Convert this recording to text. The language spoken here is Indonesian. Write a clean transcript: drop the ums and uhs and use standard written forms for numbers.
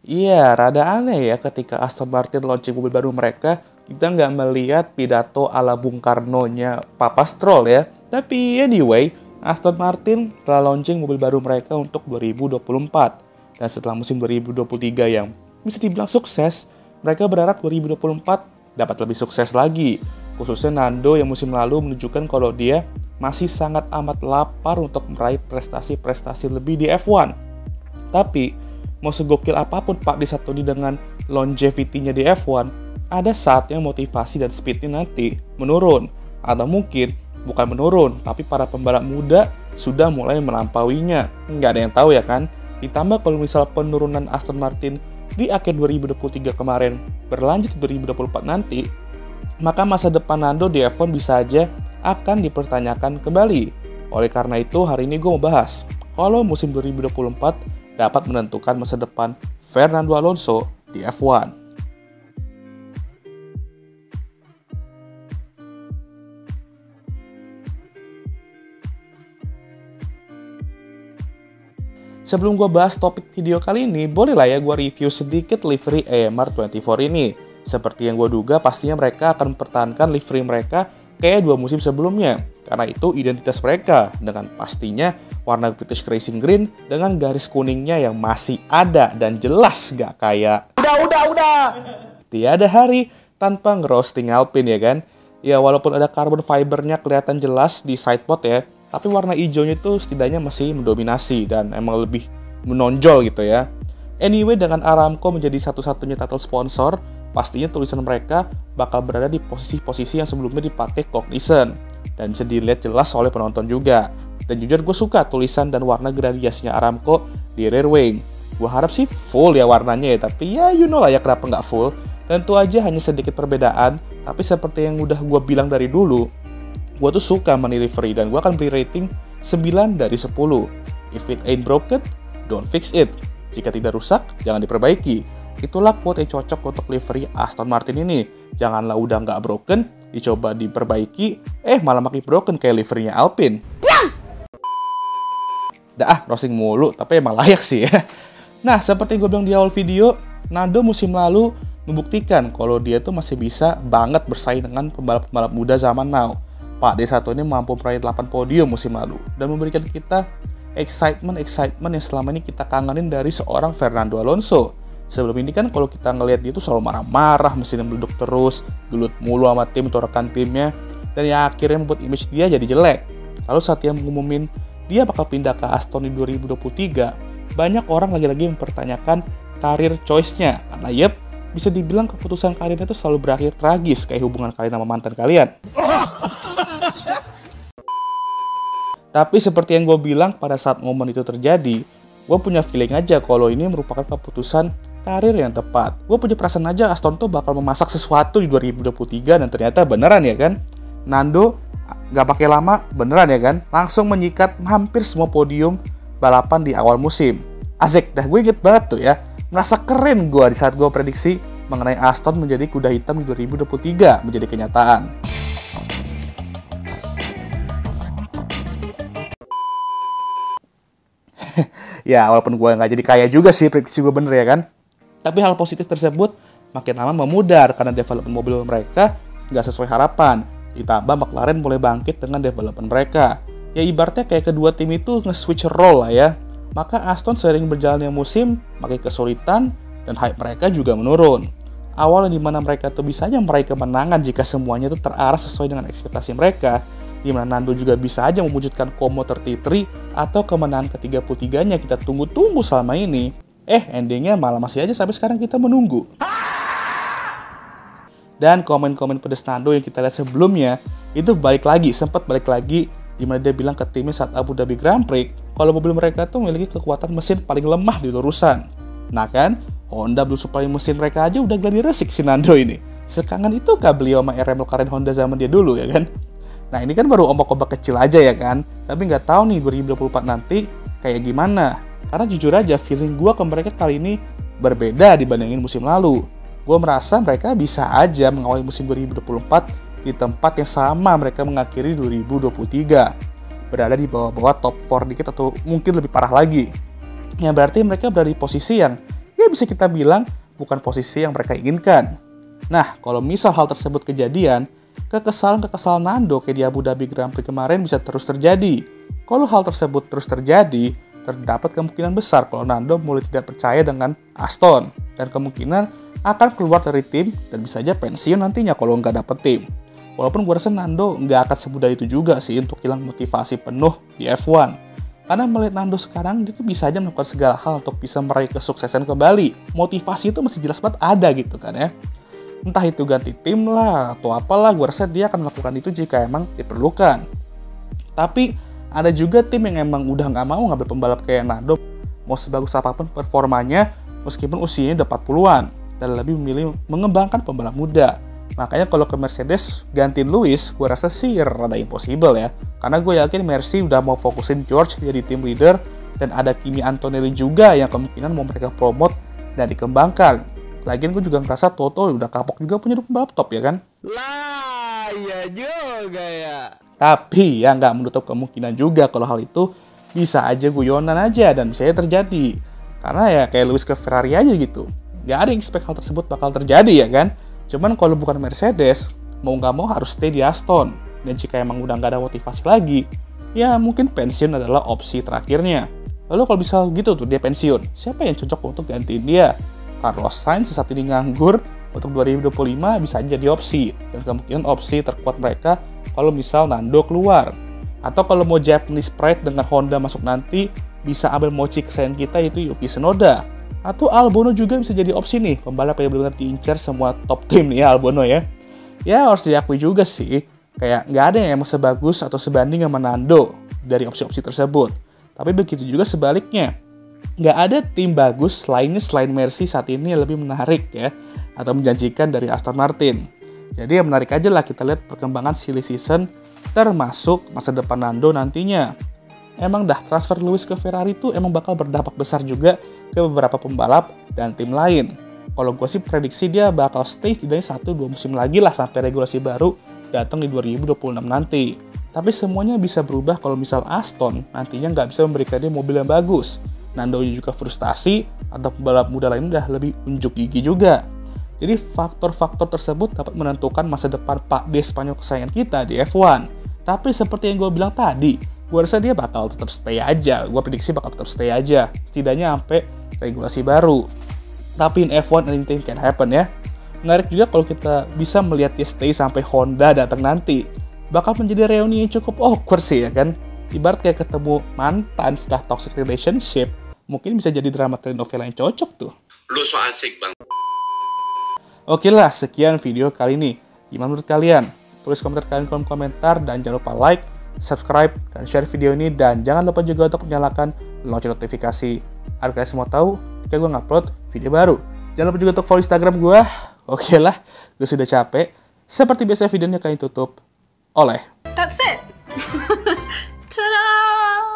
Iya, rada aneh ya ketika Aston Martin launching mobil baru mereka, kita nggak melihat pidato ala Bung Karno-nya Papa Stroll ya. Tapi anyway, Aston Martin telah launching mobil baru mereka untuk 2024. Dan setelah musim 2023 yang bisa dibilang sukses, mereka berharap 2024 dapat lebih sukses lagi. Khususnya Nando yang musim lalu menunjukkan kalau dia masih sangat amat lapar untuk meraih prestasi-prestasi lebih di F1. Tapi, mau segokil apapun Pak Disatoni dengan longevity-nya di F1, ada saatnya motivasi dan speed-nya nanti menurun. Atau mungkin bukan menurun, tapi para pembalap muda sudah mulai melampauinya. Nggak ada yang tahu ya kan? Ditambah kalau misal penurunan Aston Martin di akhir 2023 kemarin berlanjut di 2024 nanti, maka masa depan Nando di F1 bisa aja akan dipertanyakan kembali. Oleh karena itu, hari ini gue mau bahas kalau musim 2024 dapat menentukan masa depan Fernando Alonso di F1. Sebelum gue bahas topik video kali ini, boleh lah ya gue review sedikit livery AMR24 ini. Seperti yang gue duga, pastinya mereka akan mempertahankan livery mereka kayak 2 musim sebelumnya. Karena itu identitas mereka, dengan pastinya warna British Racing Green dengan garis kuningnya yang masih ada dan jelas gak kayak udah. Tiada hari tanpa ngerosting Alpine ya kan. Ya walaupun ada carbon fibernya kelihatan jelas di sidepod ya, tapi warna hijaunya itu setidaknya masih mendominasi dan emang lebih menonjol gitu ya. Anyway, dengan Aramco menjadi satu-satunya title sponsor, pastinya tulisan mereka bakal berada di posisi-posisi yang sebelumnya dipakai Cognizant. Dan bisa dilihat jelas oleh penonton juga. Dan jujur gue suka tulisan dan warna gradasinya Aramco di rear wing. Gue harap sih full ya warnanya ya, tapi ya you know lah ya kenapa nggak full. Tentu aja hanya sedikit perbedaan, tapi seperti yang udah gue bilang dari dulu, gue tuh suka money livery dan gue akan beri rating 9 dari 10. If it ain't broken, don't fix it. Jika tidak rusak, jangan diperbaiki. Itulah quote yang cocok untuk livery Aston Martin ini. Janganlah udah nggak broken, dicoba diperbaiki, malah makin broken kayak liverynya Alpine. Dah roasting mulu, tapi emang layak sih ya. Nah, seperti yang gue bilang di awal video, Nando musim lalu membuktikan kalau dia tuh masih bisa banget bersaing dengan pembalap-pembalap muda zaman now. Pak D1 ini mampu meraih 8 podium musim lalu dan memberikan kita excitement yang selama ini kita kangenin dari seorang Fernando Alonso. Sebelum ini kan kalau kita ngelihat dia tuh selalu marah-marah, mesinnya meleduk terus, gelut mulu sama tim atau rekan timnya, dan yang akhirnya membuat image dia jadi jelek. Lalu saat dia mengumumin dia bakal pindah ke Aston di 2023, banyak orang lagi-lagi mempertanyakan karir choice-nya. Karena yep, bisa dibilang keputusan karirnya itu selalu berakhir tragis kayak hubungan kalian sama mantan kalian. Tapi seperti yang gue bilang pada saat momen itu terjadi, gue punya feeling aja kalau ini merupakan keputusan karir yang tepat. Gue punya perasaan aja Aston tuh bakal memasak sesuatu di 2023 dan ternyata beneran ya kan. Nando gak pakai lama, beneran ya kan, langsung menyikat hampir semua podium balapan di awal musim. Asik, dah gue inget banget tuh ya. Merasa keren gue di saat gue prediksi mengenai Aston menjadi kuda hitam di 2023 menjadi kenyataan. Ya, walaupun gue nggak jadi kaya juga sih prediksi gue bener ya kan. Tapi hal positif tersebut makin lama memudar karena development mobil mereka nggak sesuai harapan. Ditambah McLaren mulai bangkit dengan development mereka. Ya ibaratnya kayak kedua tim itu nge-switch role lah ya. Maka Aston sering berjalannya musim makin kesulitan dan hype mereka juga menurun. Awalnya dimana mereka tuh bisa aja meraih kemenangan jika semuanya tuh terarah sesuai dengan ekspektasi mereka. Dimana Nando juga bisa aja mewujudkan Como 33 atau kemenangan ke-33-nya kita tunggu-tunggu selama ini. Endingnya malah masih aja sampai sekarang kita menunggu. Dan komen-komen pedes Nando yang kita lihat sebelumnya, itu sempat balik lagi, dimana dia bilang ke timnya saat Abu Dhabi Grand Prix, kalau mobil mereka tuh memiliki kekuatan mesin paling lemah di lurusan. Nah kan, Honda belum supply mesin mereka aja udah gladi resik si Nando ini. Sekangen itu kah beliau sama RM Karen Honda zaman dia dulu ya kan? Nah ini kan baru ombak-ombak kecil aja ya kan, tapi nggak tahu nih 2024 nanti kayak gimana. Karena jujur aja feeling gue ke mereka kali ini berbeda dibandingin musim lalu. Gue merasa mereka bisa aja mengawali musim 2024 di tempat yang sama mereka mengakhiri 2023. Berada di bawah-bawah top 4 dikit atau mungkin lebih parah lagi. Yang berarti mereka berada di posisi yang ya bisa kita bilang bukan posisi yang mereka inginkan. Nah, kalau misal hal tersebut kejadian, kekesalan Nando kayak di Abu Dhabi Grand Prix kemarin bisa terus terjadi. Kalau hal tersebut terus terjadi, terdapat kemungkinan besar kalau Nando mulai tidak percaya dengan Aston, dan kemungkinan akan keluar dari tim dan bisa aja pensiun nantinya kalau nggak dapet tim. Walaupun gue rasa Nando nggak akan semudah itu juga sih untuk hilang motivasi penuh di F1. Karena melihat Nando sekarang, dia tuh bisa aja melakukan segala hal untuk bisa meraih kesuksesan kembali. Motivasi itu masih jelas banget ada gitu kan ya. Entah itu ganti tim lah atau apalah, gue rasa dia akan melakukan itu jika emang diperlukan. Tapi ada juga tim yang emang udah nggak mau ngambil pembalap kayak Nando, mau sebagus apapun performanya, meskipun usianya udah 40-an, dan lebih memilih mengembangkan pembalap muda. Makanya kalau ke Mercedes gantiin Lewis, gue rasa sih rada impossible ya. Karena gue yakin Mercy udah mau fokusin George jadi tim leader, dan ada Kimi Antonelli juga yang kemungkinan mau mereka promote dan dikembangkan. Lagian gue juga ngerasa Toto udah kapok juga punya pembalap top ya kan? Lah, iya juga ya. Tapi ya nggak menutup kemungkinan juga kalau hal itu bisa aja guyonan aja dan bisa aja terjadi. Karena ya kayak Lewis ke Ferrari aja gitu. Nggak ada yang expect hal tersebut bakal terjadi ya kan? Cuman kalau bukan Mercedes, mau nggak mau harus stay di Aston. Dan jika emang udah nggak ada motivasi lagi, ya mungkin pensiun adalah opsi terakhirnya. Lalu kalau bisa gitu tuh dia pensiun, siapa yang cocok untuk gantiin dia? Carlos Sainz saat ini nganggur, untuk 2025 bisa jadi opsi. Dan kemungkinan opsi terkuat mereka kalau misal Nando keluar. Atau kalau mau Japanese Pride dengan Honda masuk nanti, bisa ambil mochi kesayangan kita yaitu Yuki Tsunoda. Atau Albon juga bisa jadi opsi nih, pembalap yang benar-benar diincar semua top tim nih ya Albon ya. Ya harus diakui juga sih, kayak nggak ada yang emang sebagus atau sebanding sama Nando dari opsi-opsi tersebut. Tapi begitu juga sebaliknya, nggak ada tim bagus lainnya selain Mercy saat ini yang lebih menarik ya, atau menjanjikan dari Aston Martin. Jadi ya menarik aja lah kita lihat perkembangan silly season, termasuk masa depan Nando nantinya. Emang dah transfer Lewis ke Ferrari tuh emang bakal berdampak besar juga ke beberapa pembalap dan tim lain. Kalau gue sih prediksi dia bakal stay setidaknya 1-2 musim lagi lah sampai regulasi baru datang di 2026 nanti. Tapi semuanya bisa berubah kalau misal Aston nantinya nggak bisa memberikan dia mobil yang bagus. Nando juga frustasi atau pembalap muda lain udah lebih unjuk gigi juga. Jadi faktor-faktor tersebut dapat menentukan masa depan Pak D Spanyol kesayangan kita di F1. Tapi seperti yang gue bilang tadi, gue rasa dia bakal tetap stay aja. Gue prediksi bakal tetap stay aja. Setidaknya sampai regulasi baru. Tapi in F1 anything can happen ya. Menarik juga kalau kita bisa melihat dia stay sampai Honda datang nanti. Bakal menjadi reuni yang cukup awkward sih ya kan. Ibarat kayak ketemu mantan setelah toxic relationship. Mungkin bisa jadi drama telenovela yang cocok tuh. Lu so asik bang. Oke lah, sekian video kali ini. Gimana menurut kalian? Tulis komentar kalian di kolom komentar dan jangan lupa like, subscribe, dan share video ini. Dan jangan lupa juga untuk menyalakan lonceng notifikasi agar kalian semua tahu ketika gue ngupload video baru. Jangan lupa juga untuk follow Instagram gue. Oke lah, gue sudah capek. Seperti biasa videonya kalian tutup oleh That's it. Ta-da!